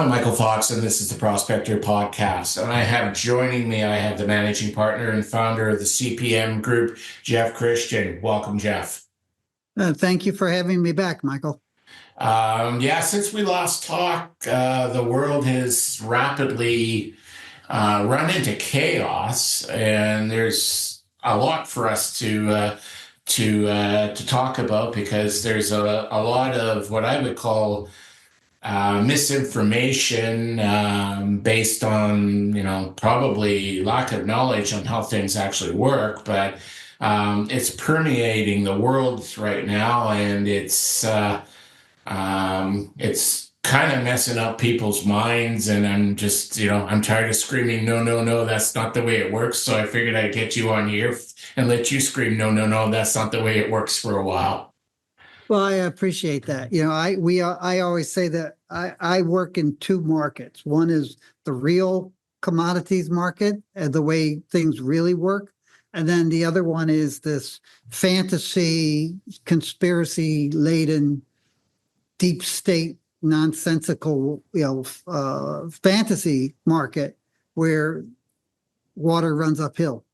I'm Michael Fox, and this is the Prospector Podcast. And joining me, I have the managing partner and founder of the CPM Group, Jeff Christian. Welcome, Jeff. Thank you for having me back, Michael. Since we last talked, the world has rapidly run into chaos, and there's a lot for us to talk about because there's a lot of what I would call misinformation based on, probably lack of knowledge on how things actually work, but it's permeating the world right now, and it's kind of messing up people's minds. And I'm tired of screaming, no, no, no, that's not the way it works. So I figured I'd get you on here and let you scream, no, no, no, that's not the way it works for a while. Well, I appreciate that. I always say that I work in two markets. One is the real commodities market and the way things really work. And then the other one is this fantasy, conspiracy-laden, deep state, nonsensical, fantasy market where water runs uphill.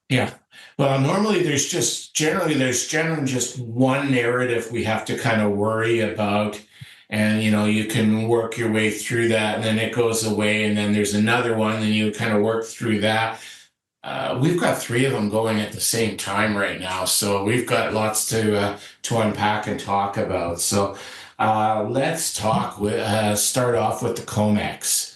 Yeah. Well, normally there's generally just one narrative we have to kind of worry about. And, you can work your way through that and then it goes away. And then there's another one and you kind of work through that. We've got three of them going at the same time right now. So we've got lots to unpack and talk about. So let's start off with the Comex.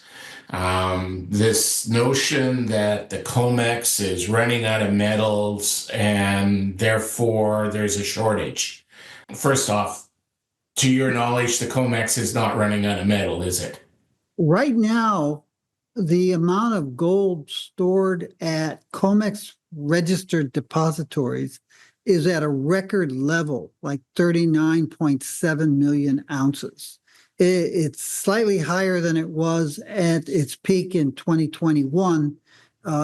This notion that the Comex is running out of metals and therefore there's a shortage. First off, to your knowledge, the Comex is not running out of metal, is it? Right now, the amount of gold stored at Comex registered depositories is at a record level, like 39.7 million ounces. It's slightly higher than it was at its peak in 2021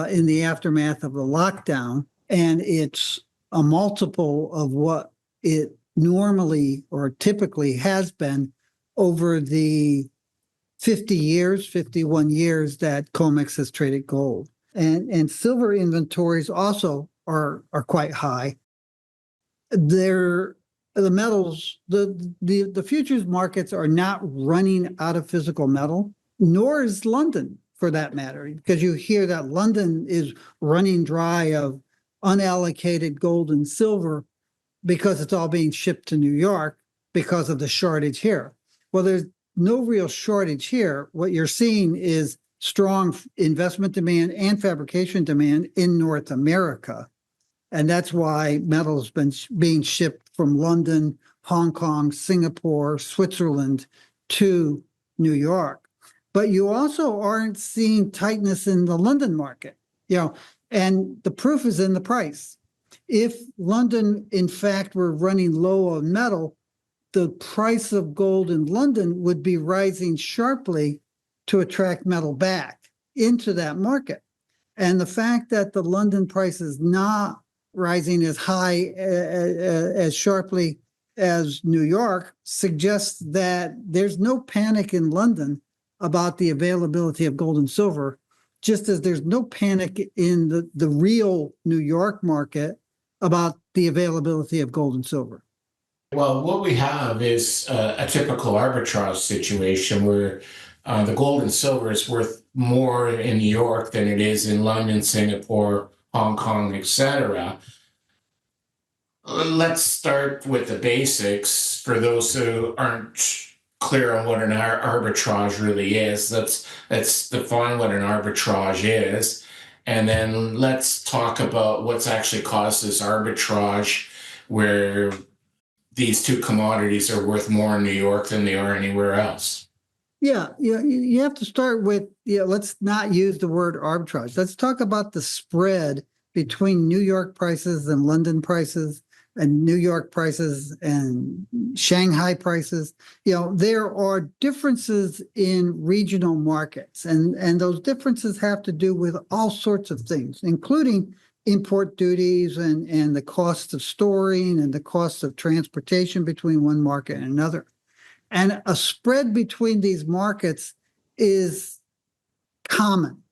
in the aftermath of the lockdown. And it's a multiple of what it normally or typically has been over the 51 years that Comex has traded gold. And silver inventories also are quite high. The metals, the futures markets are not running out of physical metal, nor is London for that matter, because you hear that London is running dry of unallocated gold and silver because it's all being shipped to New York because of the shortage here. Well, there's no real shortage here. What you're seeing is strong investment demand and fabrication demand in North America. And that's why metal has been being shipped from London, Hong Kong, Singapore, Switzerland to New York. But you also aren't seeing tightness in the London market, and the proof is in the price. If London, in fact, were running low on metal, the price of gold in London would be rising sharply to attract metal back into that market. And the fact that the London price is not rising as high, as sharply as New York suggests that there's no panic in London about the availability of gold and silver, just as there's no panic in the real New York market about the availability of gold and silver. Well, what we have is a typical arbitrage situation where the gold and silver is worth more in New York than it is in London, Singapore, Hong Kong, etc. Let's start with the basics for those who aren't clear on what an arbitrage really is. Let's define what an arbitrage is, and then let's talk about what's actually caused this arbitrage where these two commodities are worth more in New York than they are anywhere else. Yeah, you have to start with, let's not use the word arbitrage. Let's talk about the spread between New York prices and London prices and New York prices and Shanghai prices. There are differences in regional markets, and those differences have to do with all sorts of things, including import duties and the cost of storing and the cost of transportation between one market and another. And a spread between these markets is common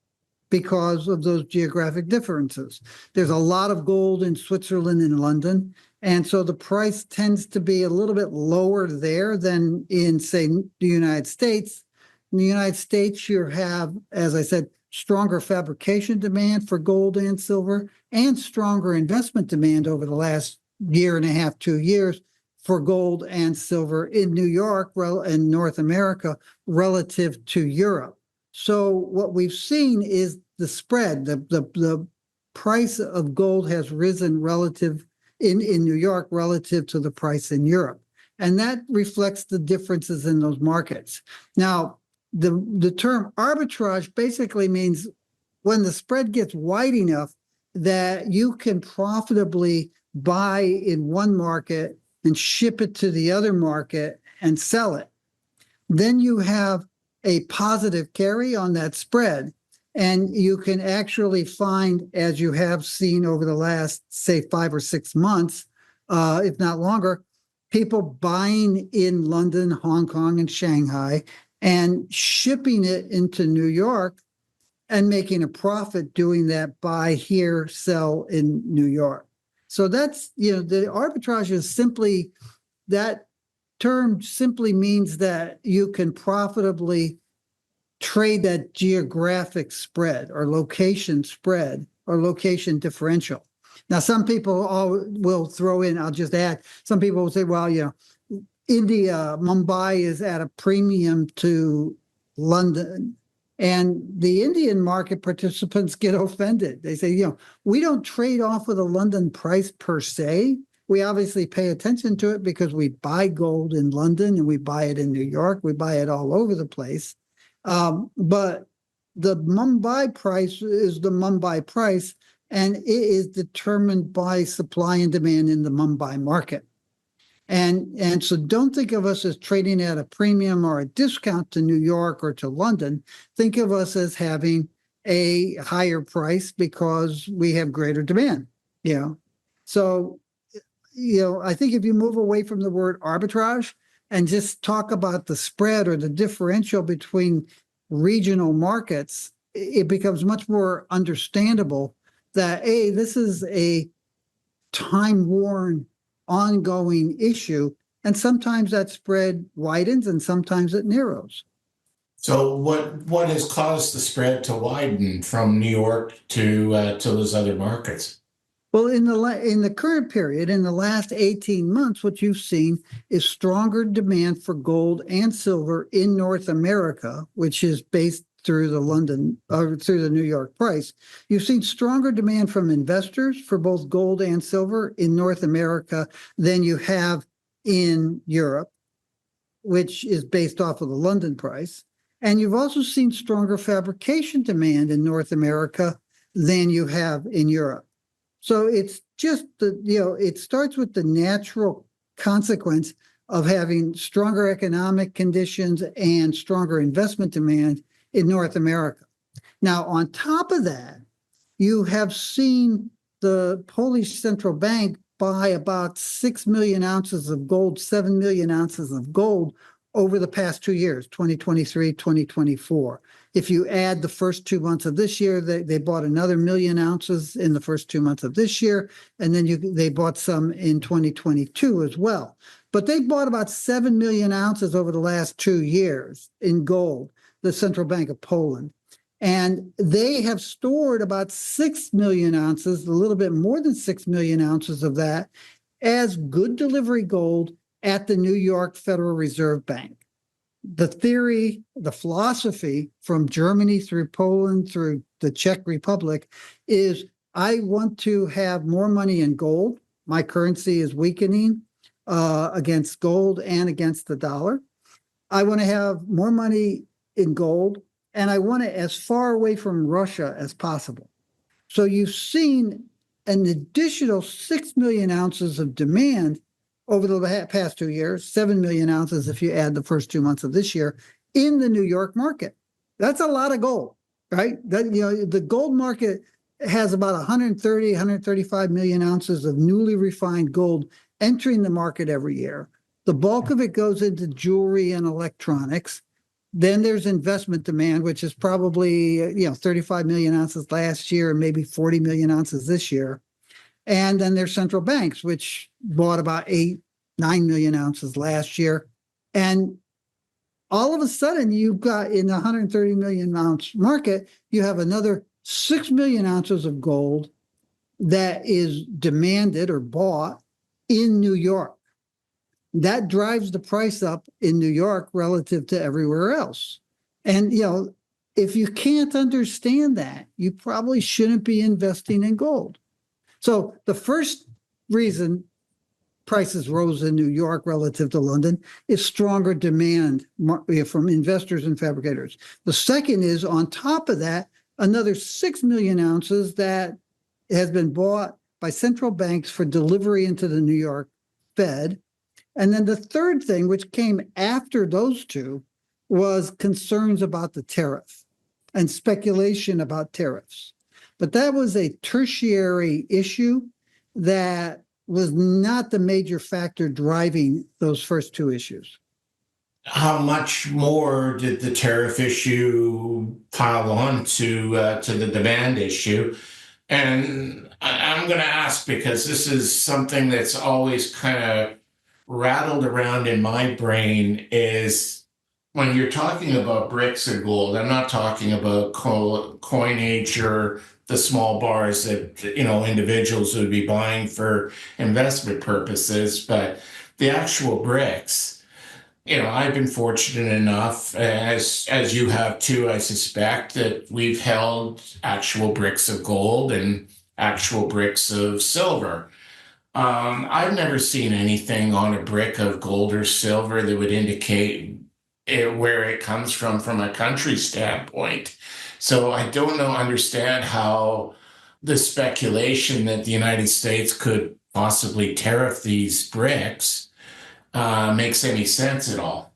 because of those geographic differences. There's a lot of gold in Switzerland and London. And so the price tends to be a little bit lower there than in, say, the United States. In the United States, you have, as I said, stronger fabrication demand for gold and silver and stronger investment demand over the last year and a half, 2 years for gold and silver in New York and North America relative to Europe. So what we've seen is the spread, the price of gold has risen relative in New York relative to the price in Europe. And that reflects the differences in those markets. Now, the term arbitrage basically means when the spread gets wide enough that you can profitably buy in one market and ship it to the other market and sell it. Then you have a positive carry on that spread. And you can actually find, as you have seen over the last, say, 5 or 6 months, if not longer, people buying in London, Hong Kong, and Shanghai and shipping it into New York and making a profit doing that buy here, sell in New York. So that's, the arbitrage is simply, that term simply means that you can profitably trade that geographic spread or location differential. Now, some people will throw in, I'll just add, some people will say, well, India, Mumbai is at a premium to London. And the Indian market participants get offended. They say, we don't trade off with a London price per se. We obviously pay attention to it because we buy gold in London and we buy it in New York. We buy it all over the place. But the Mumbai price is the Mumbai price, and it is determined by supply and demand in the Mumbai market. And so don't think of us as trading at a premium or a discount to New York or to London. Think of us as having a higher price because we have greater demand. So, I think if you move away from the word arbitrage and just talk about the spread or the differential between regional markets, it becomes much more understandable that, this is a time-worn, ongoing issue, and sometimes that spread widens and sometimes it narrows. So what has caused the spread to widen from New York to those other markets? Well, in the current period, in the last 18 months, what you've seen is stronger demand for gold and silver in North America, which is based through the New York price. You've seen stronger demand from investors for both gold and silver in North America than you have in Europe, which is based off of the London price. And you've also seen stronger fabrication demand in North America than you have in Europe. So it's just it starts with the natural consequence of having stronger economic conditions and stronger investment demand in North America. Now, on top of that, you have seen the Polish central bank buy about 6 million ounces of gold, 7 million ounces of gold over the past 2 years, 2023, 2024. If you add the first 2 months of this year, they bought another 1 million ounces in the first 2 months of this year, and then they bought some in 2022 as well. But they bought about 7 million ounces over the last 2 years in gold, the Central Bank of Poland. And they have stored about 6 million ounces, a little bit more than 6 million ounces of that, as good delivery gold at the New York Federal Reserve Bank. The theory, the philosophy from Germany through Poland through the Czech Republic is, I want to have more money in gold. My currency is weakening against gold and against the dollar. I want to have more money in gold, and I want it as far away from Russia as possible. So you've seen an additional 6 million ounces of demand over the past 2 years, 7 million ounces if you add the first 2 months of this year, in the New York market. That's a lot of gold, right? The gold market has about 135 million ounces of newly refined gold entering the market every year. The bulk of it goes into jewelry and electronics. Then there's investment demand, which is probably 35 million ounces last year and maybe 40 million ounces this year. And then there's central banks, which bought about 9 million ounces last year. And all of a sudden, you've got in the 130 million ounce market, you have another 6 million ounces of gold that is demanded or bought in New York. That drives the price up in New York relative to everywhere else. And, if you can't understand that, you probably shouldn't be investing in gold. So the first reason prices rose in New York relative to London is stronger demand from investors and fabricators. The second is, on top of that, another 6 million ounces that has been bought by central banks for delivery into the New York Fed. And then the third thing, which came after those two, was concerns about the tariff and speculation about tariffs. But that was a tertiary issue that was not the major factor driving those first two issues. How much more did the tariff issue pile on to the demand issue? And I'm going to ask because this is something that's always kind of rattled around in my brain is when you're talking about bricks of gold, I'm not talking about coinage or the small bars that, individuals would be buying for investment purposes, but the actual bricks. I've been fortunate enough, as you have too, I suspect, that we've held actual bricks of gold and actual bricks of silver. I've never seen anything on a brick of gold or silver that would indicate where it comes from a country standpoint. So I don't understand how the speculation that the United States could possibly tariff these bricks makes any sense at all.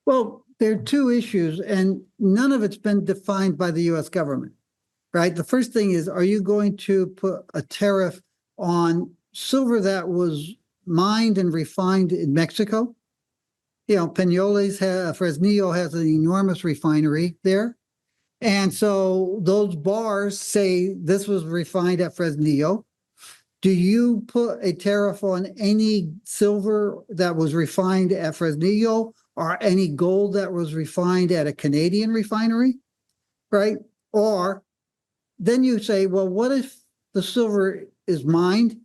Well, there are two issues, and none of it's been defined by the U.S. government, right? The first thing is, are you going to put a tariff on silver that was mined and refined in Mexico? Fresnillo has an enormous refinery there. And so those bars say this was refined at Fresnillo. Do you put a tariff on any silver that was refined at Fresnillo or any gold that was refined at a Canadian refinery, right? Or then you say, well, what if the silver is mined,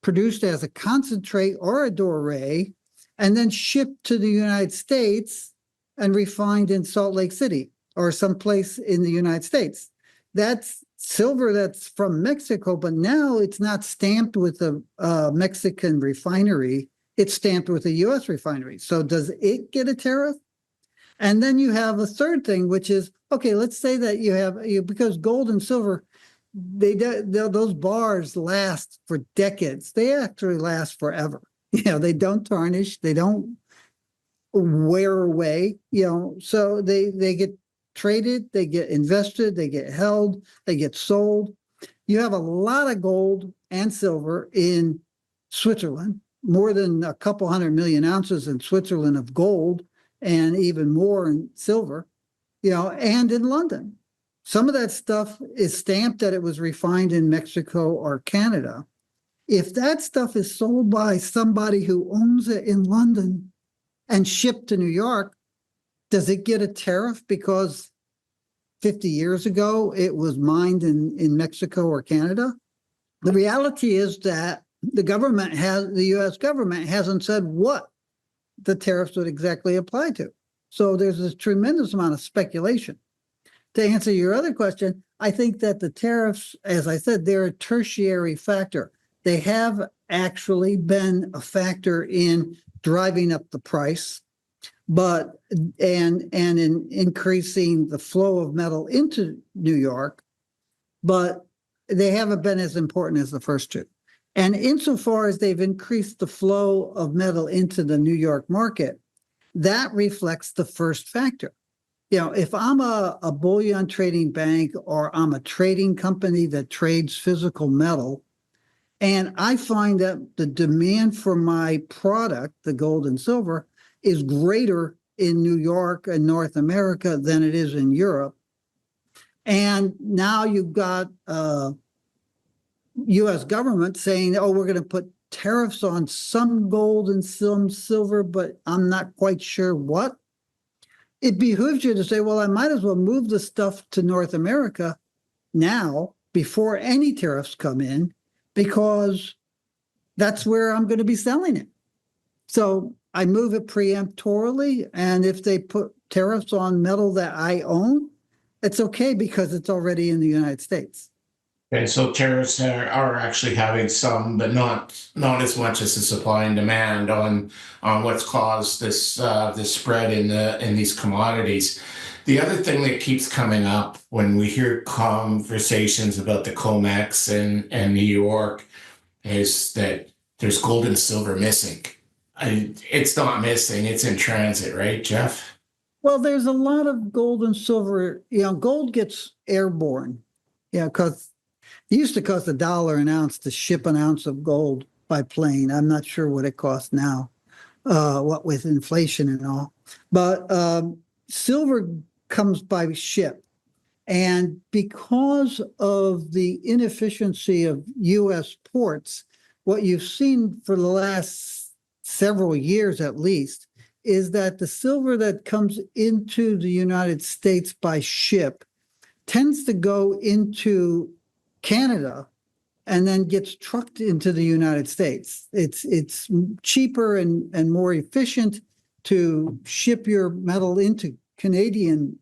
produced as a concentrate or a doré, and then shipped to the United States and refined in Salt Lake City or someplace in the United States? That's silver that's from Mexico, but now it's not stamped with a Mexican refinery. It's stamped with a U.S. refinery. So does it get a tariff? And then you have a third thing, which is, okay, let's say that because gold and silver, those bars last for decades. They actually last forever. They don't tarnish. They don't wear away. So they get traded, they get invested, they get held, they get sold. You have a lot of gold and silver in Switzerland, more than a couple 100 million ounces in Switzerland of gold, and even more in silver, and in London. Some of that stuff is stamped that it was refined in Mexico or Canada. If that stuff is sold by somebody who owns it in London and shipped to New York, does it get a tariff because 50 years ago it was mined in Mexico or Canada? The reality is that the U.S. government hasn't said what the tariffs would exactly apply to. So there's this tremendous amount of speculation. To answer your other question, I think that the tariffs, as I said, they're a tertiary factor. They have actually been a factor in driving up the price, and in increasing the flow of metal into New York, but they haven't been as important as the first two. And insofar as they've increased the flow of metal into the New York market, that reflects the first factor. If I'm a bullion trading bank or I'm a trading company that trades physical metal, And I find that the demand for my product, the gold and silver, is greater in New York and North America than it is in Europe. And now you've got U.S. government saying, oh, we're going to put tariffs on some gold and some silver, but I'm not quite sure what. It behooves you to say, well, I might as well move the stuff to North America now before any tariffs come in, because that's where I'm going to be selling it. So I move it preemptorily. And if they put tariffs on metal that I own, it's okay because it's already in the United States. And so tariffs are actually having some, but not as much as the supply and demand on what's caused this spread in these commodities. The other thing that keeps coming up when we hear conversations about the Comex and New York is that there's gold and silver missing. It's not missing; it's in transit, right, Jeff? Well, there's a lot of gold and silver. Gold gets airborne. Because it used to cost $1 an ounce to ship an ounce of gold by plane. I'm not sure what it costs now, what with inflation and all. But silver comes by ship. And because of the inefficiency of U.S. ports, what you've seen for the last several years at least is that the silver that comes into the United States by ship tends to go into Canada and then gets trucked into the United States. It's cheaper and more efficient to ship your metal into Canadian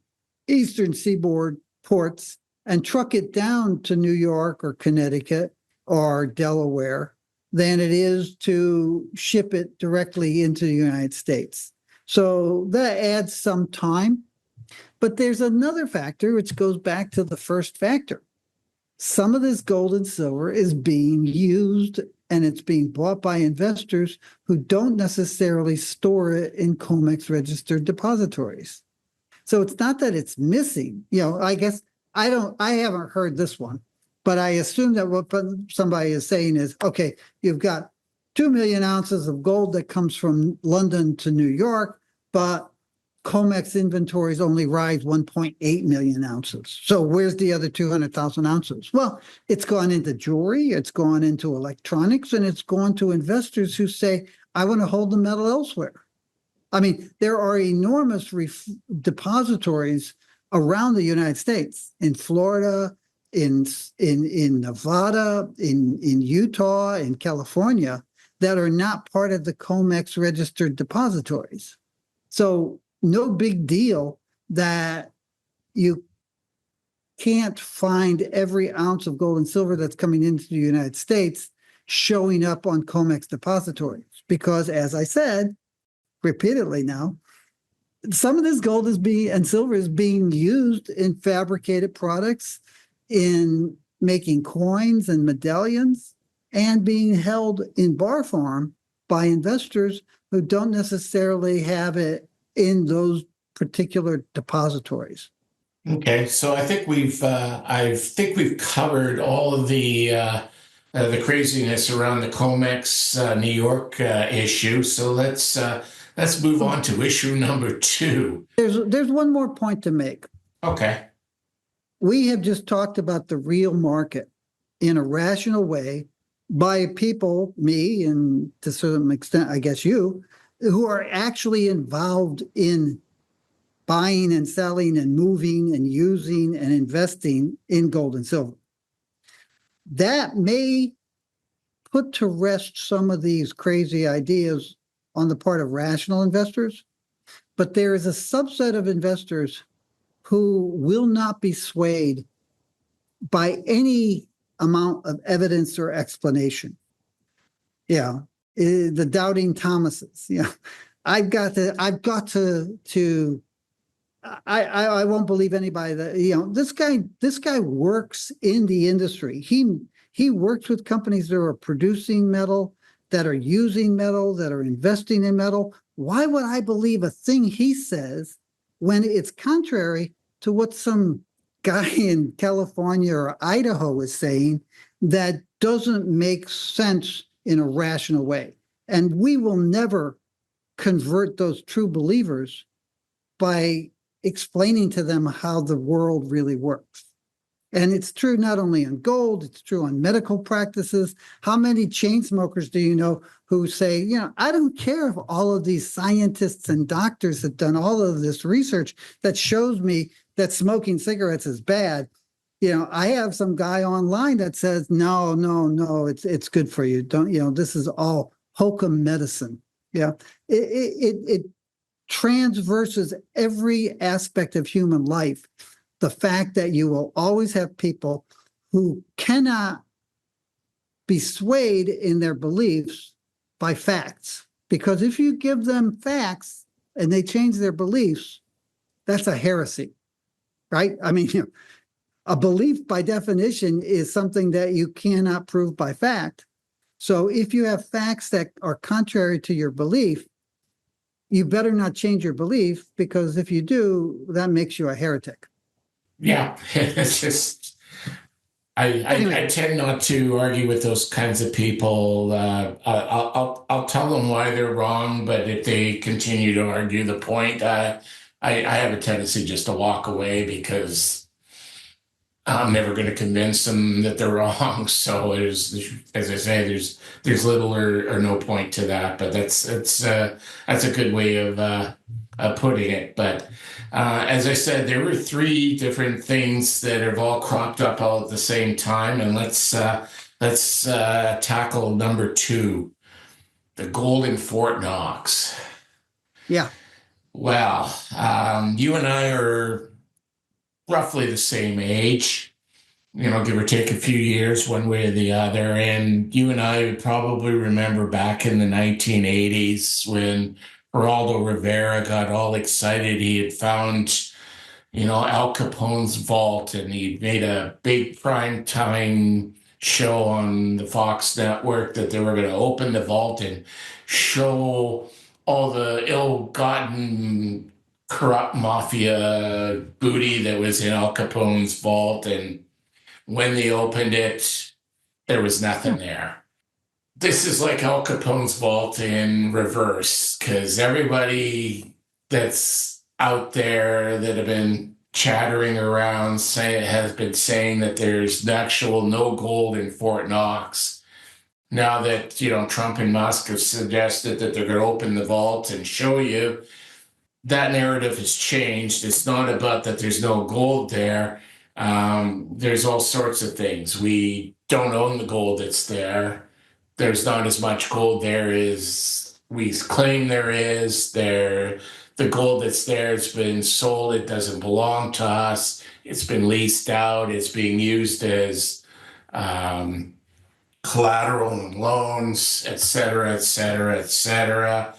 Eastern Seaboard ports and truck it down to New York or Connecticut or Delaware than it is to ship it directly into the United States. So that adds some time. But there's another factor which goes back to the first factor. Some of this gold and silver is being used and it's being bought by investors who don't necessarily store it in Comex registered depositories. So it's not that it's missing. I guess I haven't heard this one, but I assume that what somebody is saying is, okay, you've got 2 million ounces of gold that comes from London to New York, but Comex inventories only rise 1.8 million ounces. So where's the other 200,000 ounces? Well, it's gone into jewelry, it's gone into electronics, and it's gone to investors who say, I want to hold the metal elsewhere. I mean, there are enormous depositories around the United States, in Florida, in Nevada, in Utah, in California, that are not part of the Comex registered depositories. So no big deal that you can't find every ounce of gold and silver that's coming into the United States showing up on Comex depositories. Because as I said repeatedly now, some of this gold and silver is being used in fabricated products, in making coins and medallions, and being held in bar form by investors who don't necessarily have it in those particular depositories. Okay, so I think we've covered all of the craziness around the Comex New York issue. So let's move on to issue number 2. There's one more point to make. Okay. We have just talked about the real market in a rational way by people, me, and to a certain extent, I guess you, who are actually involved in buying and selling and moving and using and investing in gold and silver. That may put to rest some of these crazy ideas on the part of rational investors, but there is a subset of investors who will not be swayed by any amount of evidence or explanation. The doubting Thomases. I won't believe anybody that, this guy works in the industry. He works with companies that are producing metal, that are using metal, that are investing in metal. Why would I believe a thing he says when it's contrary to what some guy in California or Idaho is saying, that doesn't make sense in a rational way. And we will never convert those true believers by explaining to them how the world really works. And it's true not only on gold, it's true on medical practices. How many chain smokers do you know who say, I don't care if all of these scientists and doctors have done all of this research that shows me that smoking cigarettes is bad. I have some guy online that says, no, it's good for you. Don't, this is all hokum medicine. Yeah. It transverses every aspect of human life. The fact that you will always have people who cannot be swayed in their beliefs by facts. Because if you give them facts and they change their beliefs, that's a heresy, right? I mean, a belief by definition is something that you cannot prove by fact. So if you have facts that are contrary to your belief, you better not change your belief, because if you do, that makes you a heretic. Yeah, it's just I tend not to argue with those kinds of people. I'll tell them why they're wrong, but if they continue to argue the point, I have a tendency just to walk away, because I'm never going to convince them that they're wrong. So as I say, there's little or no point to that. But that's a good way of putting it. But as I said, there were three different things that have all cropped up all at the same time, and let's tackle number two, the gold in Fort Knox. Yeah. Well, you and I are roughly the same age, give or take a few years one way or the other. And you and I would probably remember back in the 1980s when Geraldo Rivera got all excited. He had found, Al Capone's vault, and he made a big prime time show on the Fox network that they were going to open the vault and show all the ill-gotten corrupt mafia booty that was in Al Capone's vault. And when they opened it, there was nothing there. This is like Al Capone's vault in reverse, because everybody that's out there that have been chattering around has been saying that there's actual no gold in Fort Knox. Now that, Trump and Musk have suggested that they're going to open the vault and show you, that narrative has changed. It's not about that there's no gold there. There's all sorts of things. We don't own the gold that's there. There's not as much gold there as we claim there is. The gold that's there, it's been sold. It doesn't belong to us. It's been leased out. It's being used as collateral and loans, et cetera, et cetera, et cetera.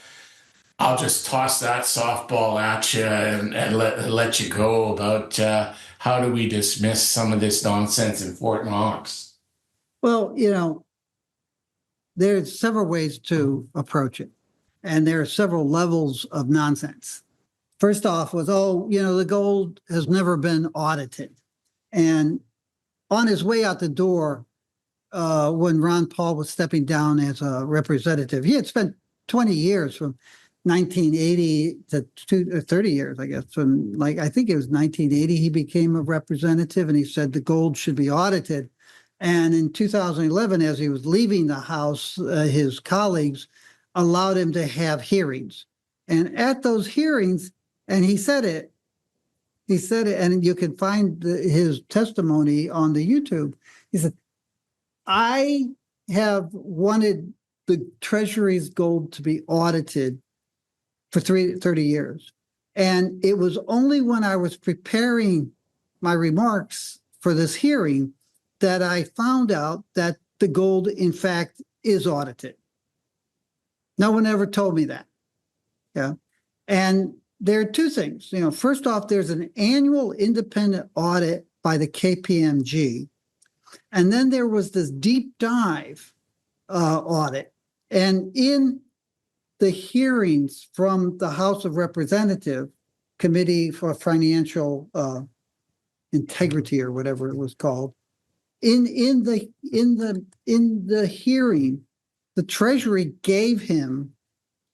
I'll just toss that softball at you and let you go about how do we dismiss some of this nonsense in Fort Knox? Well, there's several ways to approach it, and there are several levels of nonsense. First off was, the gold has never been audited. And on his way out the door, when Ron Paul was stepping down as a representative, he had spent 20 years from 1980 to 30 years, I guess. From I think it was 1980, he became a representative, and he said the gold should be audited. And in 2011, as he was leaving the House, his colleagues allowed him to have hearings. And at those hearings, and he said it, and you can find his testimony on the YouTube. He said, I have wanted the Treasury's gold to be audited for 30 years. And it was only when I was preparing my remarks for this hearing that I found out that the gold, in fact, is audited. No one ever told me that. Yeah. And there are two things. First off, there's an annual independent audit by the KPMG. And then there was this deep dive audit. And in the hearings from the House of Representatives Committee for Financial Integrity, or whatever it was called, in the hearing, the Treasury gave him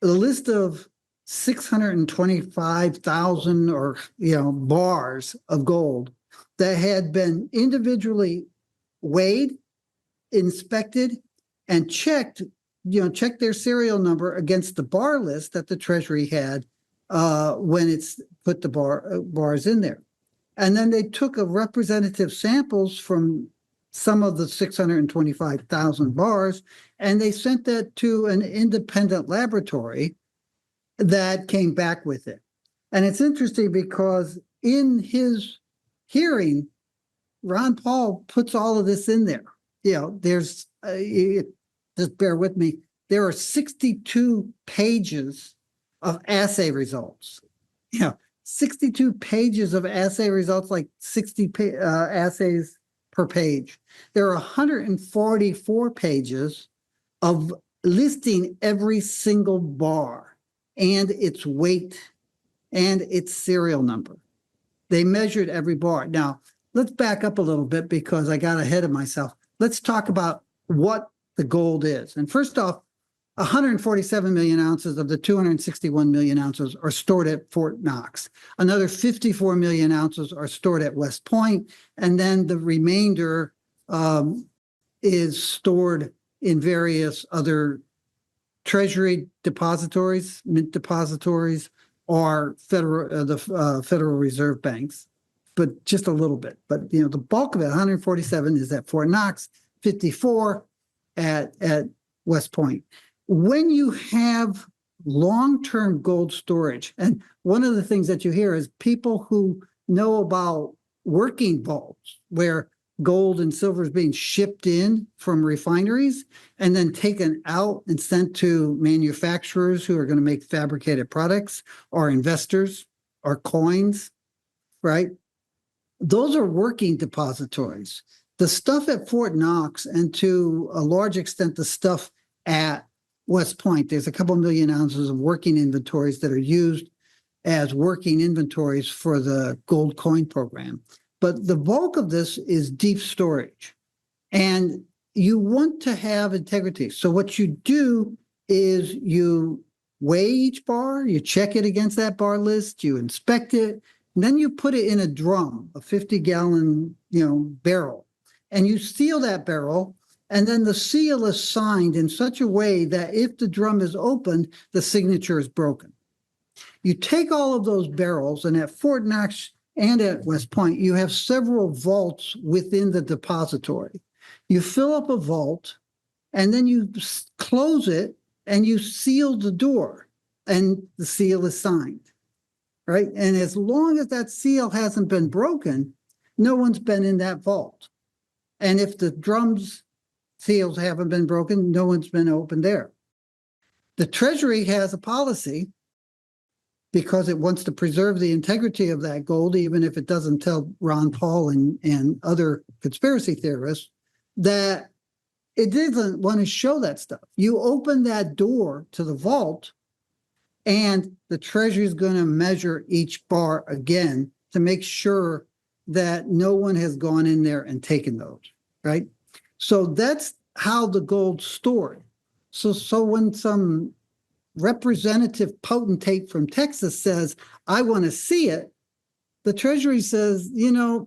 a list of 625,000 or bars of gold that had been individually weighed, inspected, and checked their serial number against the bar list that the Treasury had when it's put the bars in there. And then they took a representative samples from some of the 625,000 bars, and they sent that to an independent laboratory that came back with it. And it's interesting because in his hearing, Ron Paul puts all of this in there. There's, just bear with me, there are 62 pages of assay results. 62 pages of assay results, like 60 assays per page. There are 144 pages of listing every single bar and its weight and its serial number. They measured every bar. Now, let's back up a little bit because I got ahead of myself. Let's talk about what the gold is. And first off, 147 million ounces of the 261 million ounces are stored at Fort Knox. Another 54 million ounces are stored at West Point. And then the remainder is stored in various other Treasury depositories, mint depositories, or the Federal Reserve banks, but just a little bit. But the bulk of it, 147, is at Fort Knox, 54 at West Point. When you have long-term gold storage, and one of the things that you hear is people who know about working vaults, where gold and silver is being shipped in from refineries and then taken out and sent to manufacturers who are going to make fabricated products, or investors, or coins, right? Those are working depositories. The stuff at Fort Knox, and to a large extent the stuff at West Point, there's a couple million ounces of working inventories that are used as working inventories for the gold coin program. But the bulk of this is deep storage. And you want to have integrity. So what you do is you weigh each bar, you check it against that bar list, you inspect it, and then you put it in a drum, a 50-gallon barrel, and you seal that barrel. And then the seal is signed in such a way that if the drum is opened, the signature is broken. You take all of those barrels, and at Fort Knox and at West Point, you have several vaults within the depository. You fill up a vault, and then you close it, and you seal the door, and the seal is signed, right? And as long as that seal hasn't been broken, no one's been in that vault. And if the drums seals haven't been broken, no one's been opened there. The Treasury has a policy, because it wants to preserve the integrity of that gold, even if it doesn't tell Ron Paul and other conspiracy theorists, that it doesn't want to show that stuff. You open that door to the vault, and the Treasury is going to measure each bar again to make sure that no one has gone in there and taken those, right? So that's how the gold's stored. So when some representative potentate from Texas says, I want to see it, the Treasury says,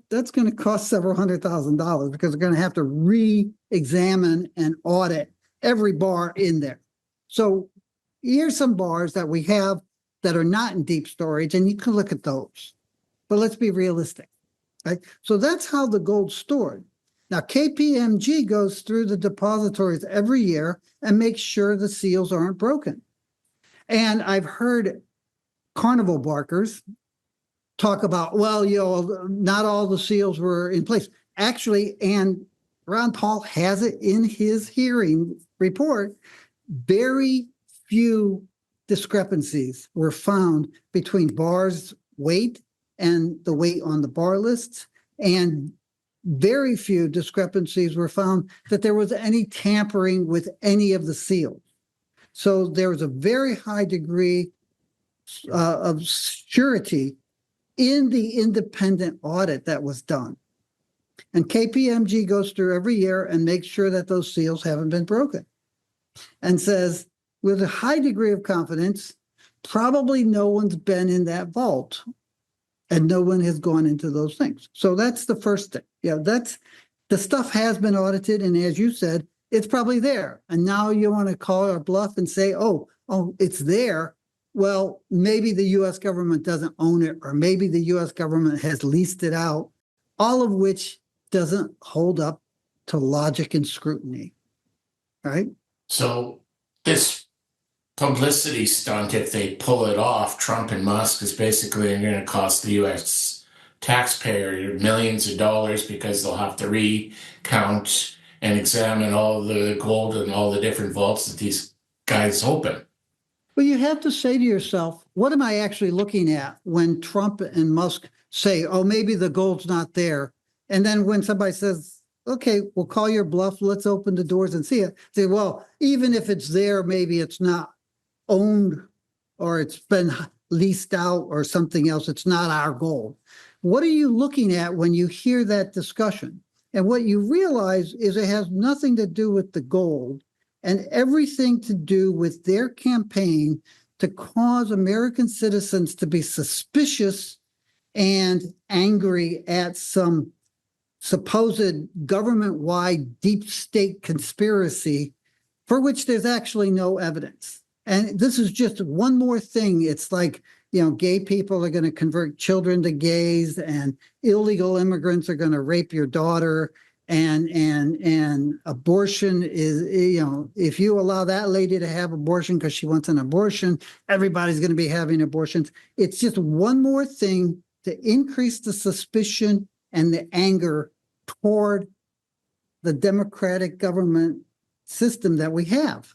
that's going to cost several $100,000 because they're going to have to re-examine and audit every bar in there. So here's some bars that we have that are not in deep storage, and you can look at those. But let's be realistic, right? So that's how the gold's stored. Now, KPMG goes through the depositories every year and makes sure the seals aren't broken. And I've heard carnival barkers talk about, well, not all the seals were in place. Actually, and Ron Paul has it in his hearing report, very few discrepancies were found between bars' weight and the weight on the bar lists, and very few discrepancies were found that there was any tampering with any of the seals. So there was a very high degree of surety in the independent audit that was done. And KPMG goes through every year and makes sure that those seals haven't been broken and says, with a high degree of confidence, probably no one's been in that vault and no one has gone into those things. So that's the first thing. Yeah, that's the stuff has been audited. And as you said, it's probably there. And now you want to call our bluff and say, oh, it's there. Well, maybe the US government doesn't own it, or maybe the US government has leased it out, all of which doesn't hold up to logic and scrutiny, right? So this publicity stunt, if they pull it off, Trump and Musk, is basically going to cost the US taxpayer millions of dollars, because they'll have to recount and examine all the gold and all the different vaults that these guys open. Well, you have to say to yourself, what am I actually looking at when Trump and Musk say, oh, maybe the gold's not there? And then when somebody says, okay, we'll call your bluff, let's open the doors and see it. Say, well, even if it's there, maybe it's not owned or it's been leased out or something else. It's not our gold. What are you looking at when you hear that discussion? And what you realize is it has nothing to do with the gold and everything to do with their campaign to cause American citizens to be suspicious and angry at some supposed government-wide deep state conspiracy for which there's actually no evidence. And this is just one more thing. It's like, gay people are going to convert children to gays, and illegal immigrants are going to rape your daughter. And abortion is, if you allow that lady to have abortion because she wants an abortion, everybody's going to be having abortions. It's just one more thing to increase the suspicion and the anger toward the democratic government system that we have.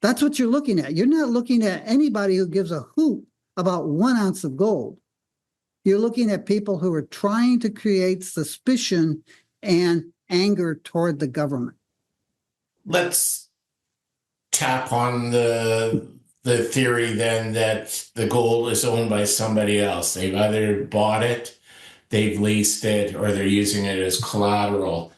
That's what you're looking at. You're not looking at anybody who gives a hoot about 1 ounce of gold. You're looking at people who are trying to create suspicion and anger toward the government. Let's tap on the theory then that the gold is owned by somebody else. They've either bought it, they've leased it, or they're using it as collateral.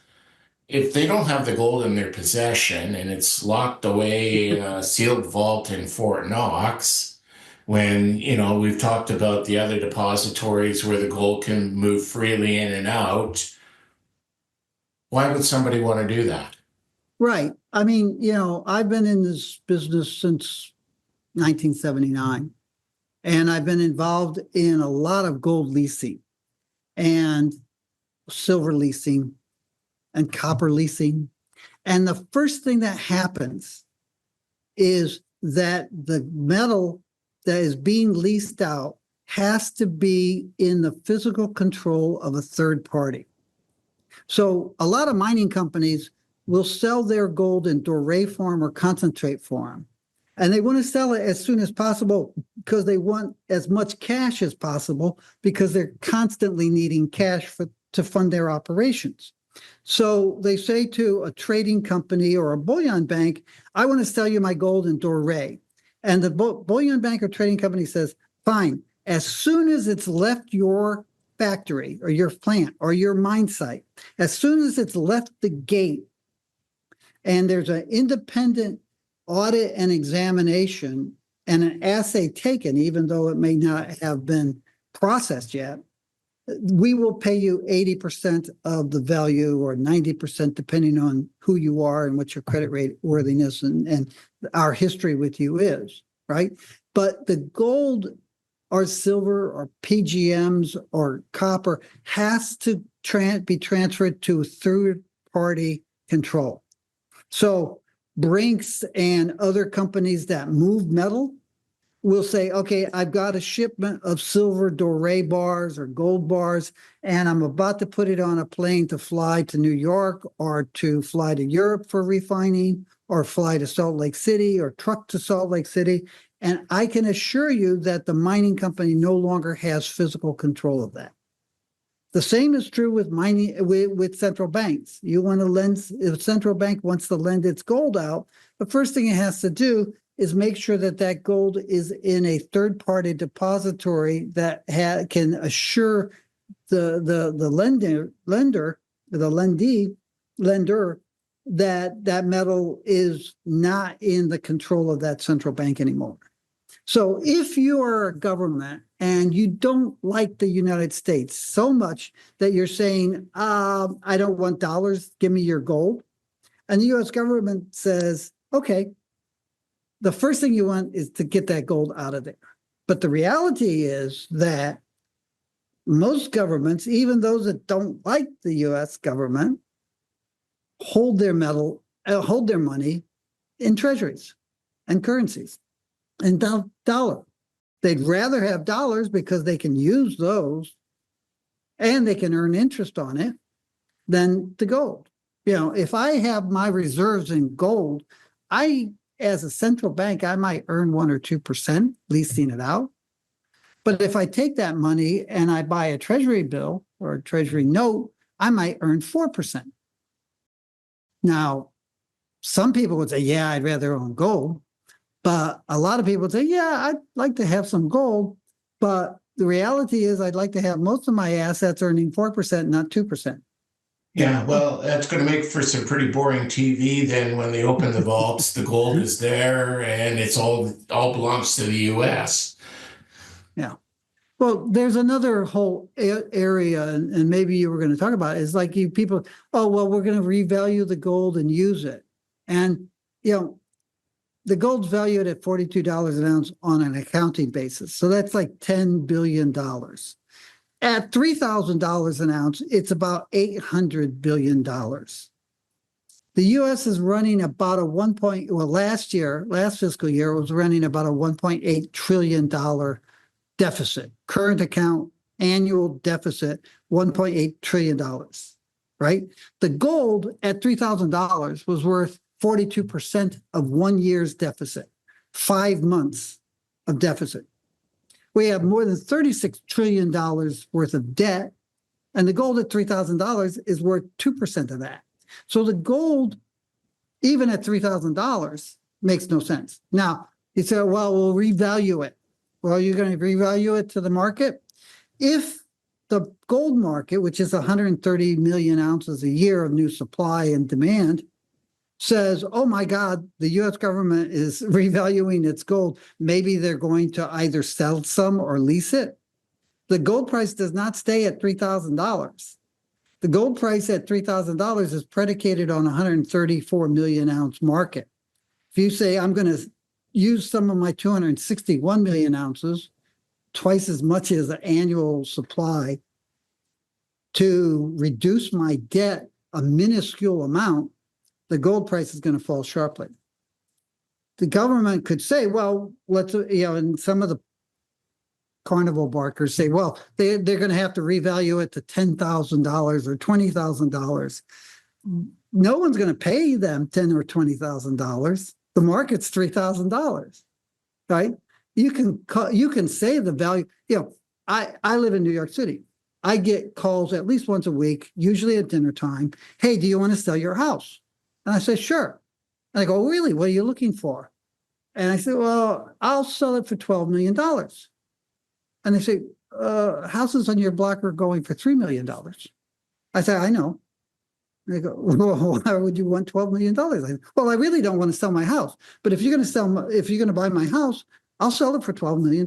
If they don't have the gold in their possession and it's locked away in a sealed vault in Fort Knox, when, we've talked about the other depositories where the gold can move freely in and out, why would somebody want to do that? Right. I mean, I've been in this business since 1979, and I've been involved in a lot of gold leasing and silver leasing and copper leasing. And the first thing that happens is that the metal that is being leased out has to be in the physical control of a third party. So a lot of mining companies will sell their gold in doré form or concentrate form. And they want to sell it as soon as possible because they want as much cash as possible, because they're constantly needing cash to fund their operations. So they say to a trading company or a bullion bank, I want to sell you my gold in doré. And the bullion bank or trading company says, fine, as soon as it's left your factory or your plant or your mine site, as soon as it's left the gate and there's an independent audit and examination and an assay taken, even though it may not have been processed yet, we will pay you 80% of the value, or 90%, depending on who you are and what your credit rate worthiness and our history with you is, right? But the gold or silver or PGMs or copper has to be transferred to third-party control. So Brinks and other companies that move metal will say, okay, I've got a shipment of silver doré bars or gold bars, and I'm about to put it on a plane to fly to New York or to fly to Europe for refining or fly to Salt Lake City or truck to Salt Lake City. And I can assure you that the mining company no longer has physical control of that. The same is true with mining with central banks. You want to lend, if a central bank wants to lend its gold out, the first thing it has to do is make sure that that gold is in a third-party depository that can assure the lender, that metal is not in the control of that central bank anymore. So if you are a government and you don't like the United States so much that you're saying, I don't want dollars, give me your gold. And the US government says, okay, the first thing you want is to get that gold out of there. But the reality is that most governments, even those that don't like the US government, hold their money in treasuries and currencies and dollar. They'd rather have dollars because they can use those and they can earn interest on it than the gold. If I have my reserves in gold, as a central bank, I might earn 1 or 2% leasing it out. But if I take that money and I buy a treasury bill or a treasury note, I might earn 4%. Now, some people would say, yeah, I'd rather own gold. But a lot of people would say, yeah, I'd like to have some gold. But the reality is I'd like to have most of my assets earning 4%, not 2%. Yeah, well, that's going to make for some pretty boring TV. Then when they open the vaults, the gold is there and it's all belongs to the US. Yeah. Well, there's another whole area, and maybe you were going to talk about it, is like people, oh, well, we're going to revalue the gold and use it. And, the gold's valued at $42 an ounce on an accounting basis. So that's like $10 billion. At $3,000 an ounce, it's about $800 billion. The U.S. is running about last fiscal year, it was running about a $1.8 trillion deficit. Current account annual deficit, $1.8 trillion, right? The gold at $3,000 was worth 42% of 1 year's deficit, 5 months of deficit. We have more than $36 trillion worth of debt, and the gold at $3,000 is worth 2% of that. So the gold, even at $3,000, makes no sense. Now, you say, well, we'll revalue it. Well, you're going to revalue it to the market? If the gold market, which is 130 million ounces a year of new supply and demand, says, oh my God, the US government is revaluing its gold, maybe they're going to either sell some or lease it. The gold price does not stay at $3,000. The gold price at $3,000 is predicated on 134 million ounce market. If you say, I'm going to use some of my 261 million ounces, twice as much as the annual supply, to reduce my debt a minuscule amount, the gold price is going to fall sharply. The government could say, well, and some of the carnival barkers say, well, they're going to have to revalue it to $10,000 or $20,000. No one's going to pay them $10,000 or $20,000. The market's $3,000, right? You can say the value. I live in New York City. I get calls at least once a week, usually at dinner time. Hey, do you want to sell your house? And I say, sure. And I go, really? What are you looking for? And I say, well, I'll sell it for $12 million. And they say, houses on your block are going for $3 million. I say, I know. And they go, well, why would you want $12 million? Well, I really don't want to sell my house. But if you're going to buy my house, I'll sell it for $12 million.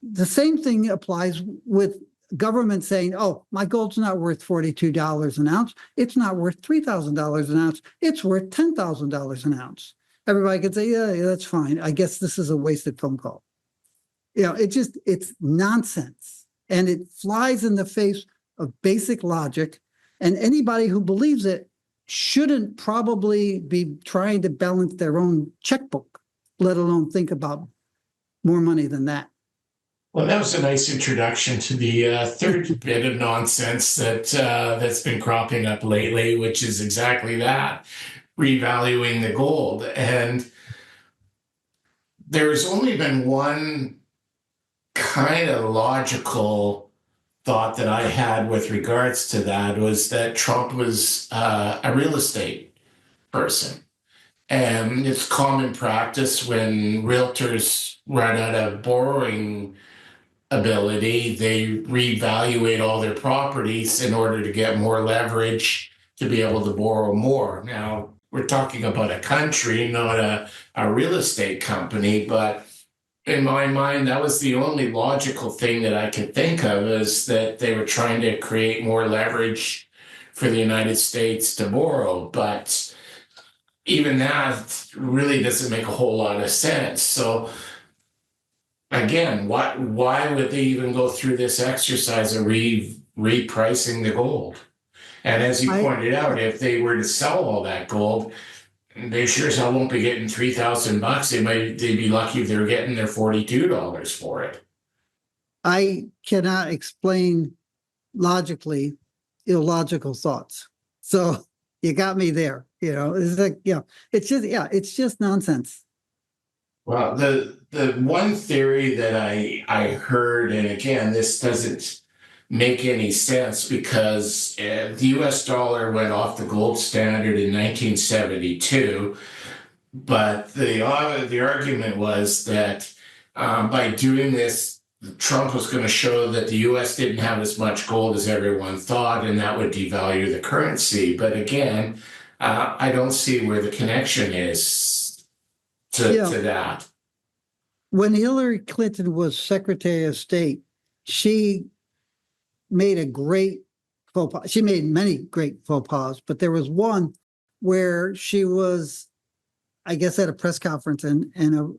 The same thing applies with government saying, oh, my gold's not worth $42 an ounce. It's not worth $3,000 an ounce. It's worth $10,000 an ounce. Everybody could say, yeah, that's fine. I guess this is a wasted phone call. It's nonsense. And it flies in the face of basic logic. And anybody who believes it shouldn't probably be trying to balance their own checkbook, let alone think about more money than that. Well, that was a nice introduction to the third bit of nonsense that's been cropping up lately, which is exactly that, revaluing the gold. And there's only been one kind of logical thought that I had with regards to that, was that Trump was a real estate person. And it's common practice when realtors run out of borrowing ability, they revaluate all their properties in order to get more leverage to be able to borrow more. Now, we're talking about a country, not a real estate company, but in my mind, that was the only logical thing that I could think of, is that they were trying to create more leverage for the United States to borrow. But even that really doesn't make a whole lot of sense. So again, why would they even go through this exercise of repricing the gold? And as you I pointed out, if they were to sell all that gold, they sure as hell won't be getting $3,000. They'd be lucky if they were getting their $42 for it. I cannot explain logically illogical thoughts. So you got me there. It's like, it's just nonsense. Well, the one theory that I heard, and again, this doesn't make any sense because the U.S. dollar went off the gold standard in 1972, but the argument was that by doing this, Trump was going to show that the U.S. didn't have as much gold as everyone thought, and that would devalue the currency. But again, I don't see where the connection is to that. When Hillary Clinton was Secretary of State, she made a great faux pas. She made many great faux pas, but there was one where she was, I guess, at a press conference, and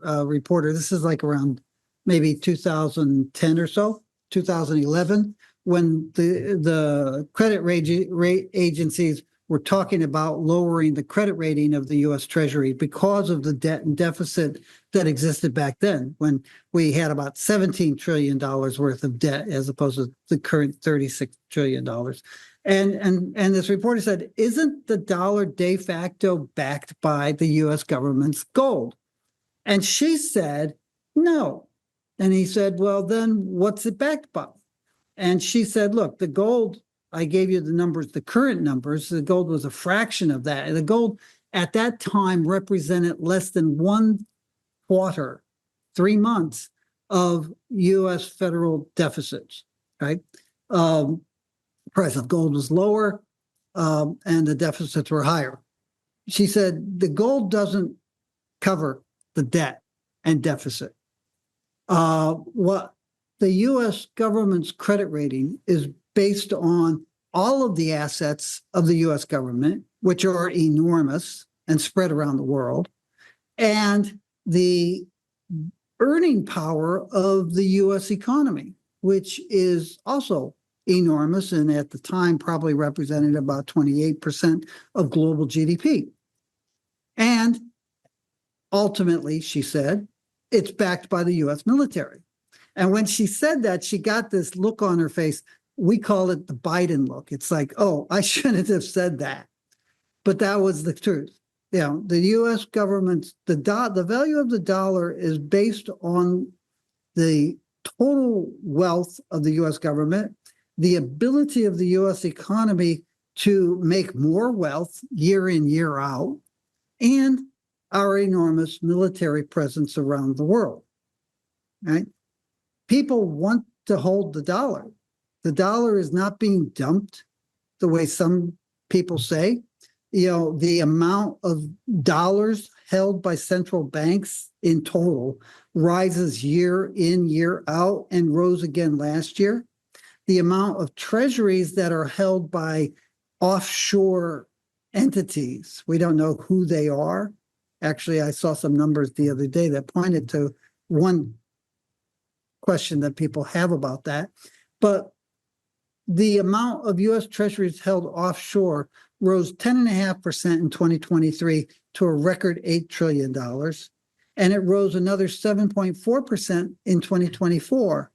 a reporter, this is like around maybe 2010 or so, 2011, when the credit rate agencies were talking about lowering the credit rating of the U.S. Treasury because of the debt and deficit that existed back then, when we had about $17 trillion worth of debt as opposed to the current $36 trillion. And this reporter said, isn't the dollar de facto backed by the U.S. government's gold? And she said, no. And he said, well, then what's it backed by? And she said, look, the gold, I gave you the numbers, the current numbers, the gold was a fraction of that. And the gold at that time represented less than 1/4, 3 months of U.S. federal deficits, right? Price of gold was lower, and the deficits were higher. She said the gold doesn't cover the debt and deficit. What the U.S. government's credit rating is based on all of the assets of the U.S. government, which are enormous and spread around the world, and the earning power of the U.S. economy, which is also enormous, and at the time probably represented about 28% of global GDP. And ultimately, she said, it's backed by the U.S. military. And when she said that, she got this look on her face. We call it the Biden look. It's like, oh, I shouldn't have said that. But that was the truth. The U.S. government's, the value of the dollar is based on the total wealth of the U.S. government, the ability of the U.S. economy to make more wealth year in, year out, and our enormous military presence around the world, right? People want to hold the dollar. The dollar is not being dumped the way some people say. The amount of dollars held by central banks in total rises year in, year out, and rose again last year. The amount of treasuries that are held by offshore entities, we don't know who they are. Actually, I saw some numbers the other day that pointed to one question that people have about that. But the amount of U.S. treasuries held offshore rose 10.5% in 2023 to a record $8 trillion. And it rose another 7.4% in 2024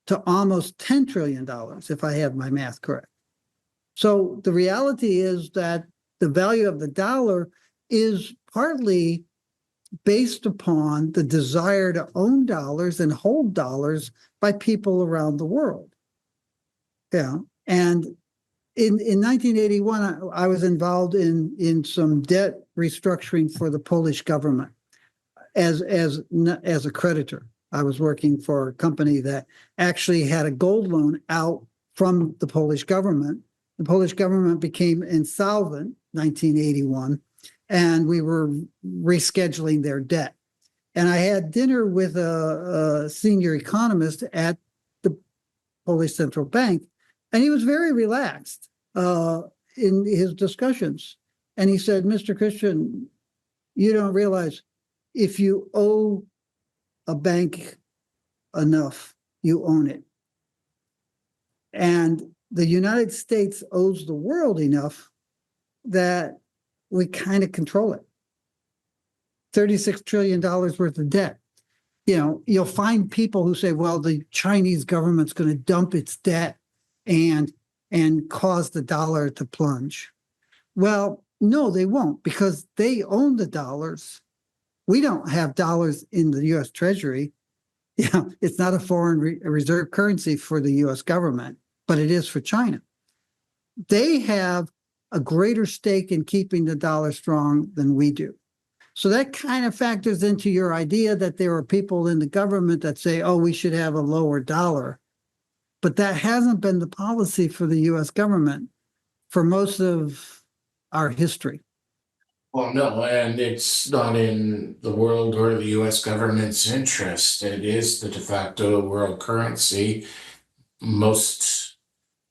to almost $10 trillion, if I have my math correct. So the reality is that the value of the dollar is partly based upon the desire to own dollars and hold dollars by people around the world. And in 1981, I was involved in some debt restructuring for the Polish government as a creditor. I was working for a company that actually had a gold loan out from the Polish government. The Polish government became insolvent 1981, and we were rescheduling their debt. And I had dinner with a senior economist at the Polish Central Bank, and he was very relaxed in his discussions. And he said, Mr. Christian, you don't realize if you owe a bank enough, you own it. And the United States owes the world enough that we kind of control it. $36 trillion worth of debt. You know, you'll find people who say, well, the Chinese government's going to dump its debt and cause the dollar to plunge. Well, no, they won't, because they own the dollars. We don't have dollars in the U.S. Treasury. You know, it's not a foreign reserve currency for the U.S. government, but it is for China. They have a greater stake in keeping the dollar strong than we do. So that kind of factors into your idea that there are people in the government that say, oh, we should have a lower dollar. But that hasn't been the policy for the U.S. government for most of our history. Well, no, and it's not in the world or the US government's interest. It is the de facto world currency. Most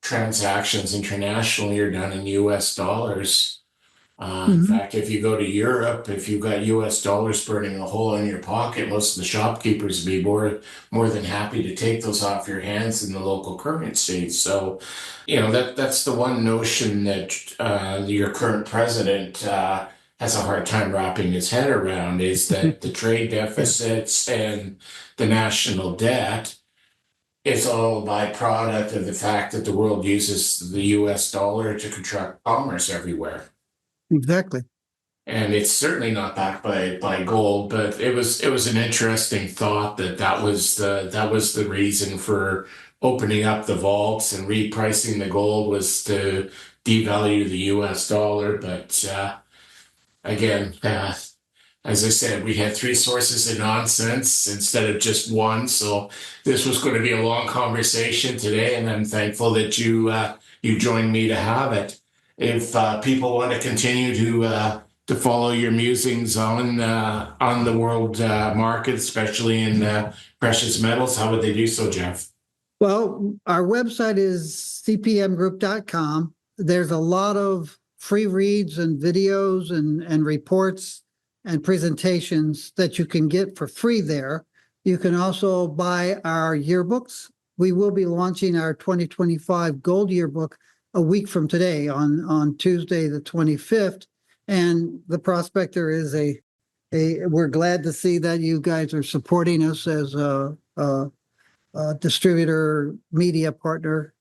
transactions internationally are done in US dollars. In fact, if you go to Europe, if you've got US dollars burning a hole in your pocket, most of the shopkeepers would be more than happy to take those off your hands in the local currency. So, you know, that's the one notion that your current president has a hard time wrapping his head around, is that the trade deficits and the national debt is all a byproduct of the fact that the world uses the US dollar to contract commerce everywhere. Exactly. And it's certainly not backed by gold, but it was an interesting thought that was the reason for opening up the vaults and repricing the gold, was to devalue the US dollar. But again, as I said, we had three sources of nonsense instead of just one. So this was going to be a long conversation today, and I'm thankful that you joined me to have it. If people want to continue to follow your musings on the world market, especially in precious metals, how would they do so, Jeff? Well, our website is cpmgroup.com. There's a lot of free reads and videos and reports and presentations that you can get for free there. You can also buy our yearbooks. We will be launching our 2025 Gold Yearbook a week from today on Tuesday, the 25th. And the prospector is we're glad to see that you guys are supporting us as a distributor media partner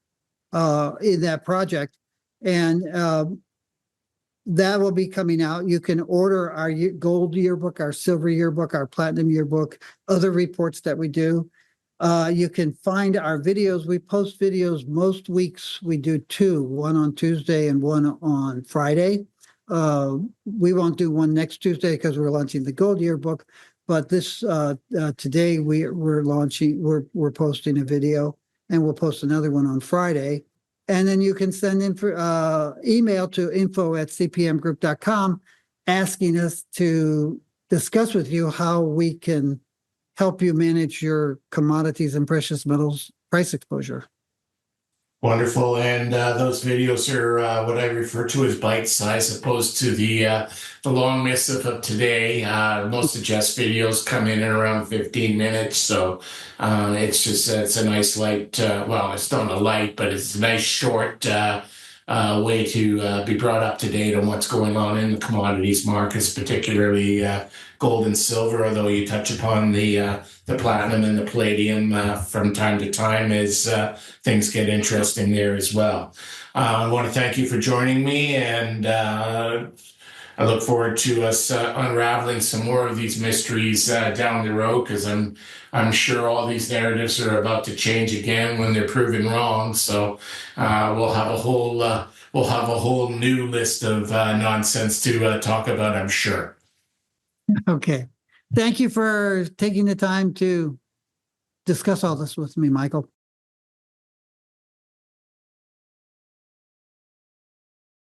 in that project. And that will be coming out. You can order our gold yearbook, our silver yearbook, our platinum yearbook, other reports that we do. You can find our videos. We post videos most weeks. We do two, one on Tuesday and one on Friday. We won't do one next Tuesday because we're launching the gold yearbook. But this today we're posting a video, and we'll post another one on Friday. And then you can send email to info@cpmgroup.com asking us to discuss with you how we can help you manage your commodities and precious metals price exposure. Wonderful. And those videos are what I refer to as bite size, opposed to the long missive of today. Most of Jeff's videos come in at around 15 minutes. So it's a nice light, well, it's not a light, but it's a nice short way to be brought up to date on what's going on in the commodities markets, particularly gold and silver, although you touch upon the platinum and the palladium from time to time as things get interesting there as well. I want to thank you for joining me, and I look forward to us unraveling some more of these mysteries down the road, because I'm sure all these narratives are about to change again when they're proven wrong. So we'll have a whole new list of nonsense to talk about, I'm sure. Okay. Thank you for taking the time to discuss all this with me, Michael.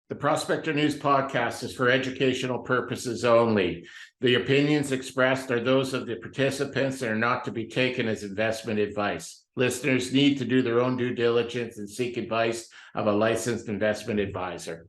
The Prospector News podcast is for educational purposes only. The opinions expressed are those of the participants and are not to be taken as investment advice. Listeners need to do their own due diligence and seek advice of a licensed investment advisor.